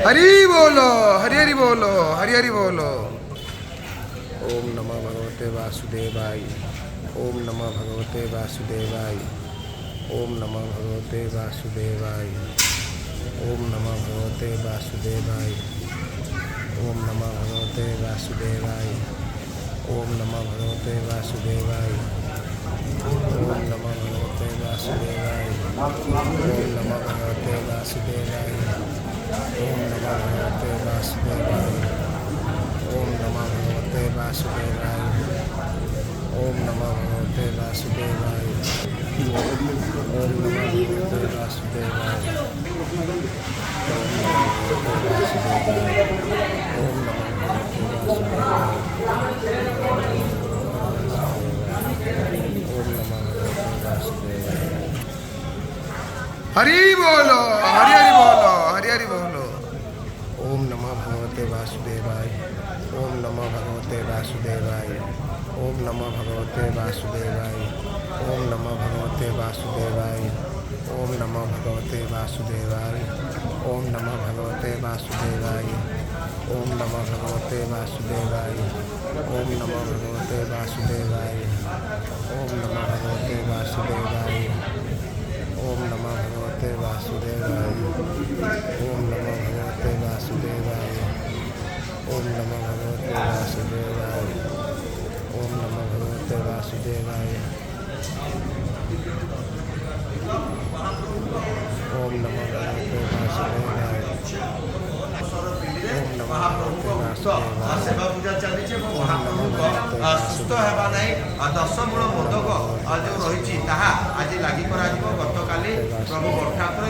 हरि बोलो, हरि हरि बोलो, हरि हरि बोलो। ओम नमः भगवते वासुदेवाय। ओम नमः भगवते वासुदेवाय। ओम नमः भगवते वासुदेवाय। ओम नमः भगवते वासुदेवाय। ओम नमः भगवते वासुदेवाय। ओम नमः भगवते वासुदेवाय। ओम नमः भगवते वासुदेवाय। ओम नमः भगवते वासुदेवाय। ओम नमः भगवते वासुदेवाय। ओम नमः भगवते वासुदेवाय। ओम नमः भगवते वासुदेवाय। ओम नमः भगवते वासुदेवाय। ओम नमः भगवते वासुदेवाय। ओम नमः भगवते वासुदेवाय। हरि बोलो, हरि हरि बोलो, हरि हरि बोलो। ओम नमः भगवते वासुदेवाय। ओम नमः भगवते वासुदेवाय। ओम नमः भगवते वासुदेवाय। ओम नमः भगवते वासुदेवाय। ओम नमः भगवते वासुदेवाय। ओम नमः भगवते वासुदेवाय। ओम नमः भगवते वासुदेवाय। ओम नमः भगवते वासुदेवाय। ओम नमः भगवते वासुदेवाय। ओम नमः भगवते वासुदेवाय। ओम नमः भगवते वासुदेवाय। ओम नमः भगवते वासुदेवाय। ओम नमः भगवते वासुदेवाय। ओम नमः भगवते वासुदेवाय। ओम नमः भगवते वासुदेवाय। सेवा पूजा चली सुस्थ हेबा नहीं 10 मूल मोदक जो रही आज लगी गत काली प्रभु ठाकुर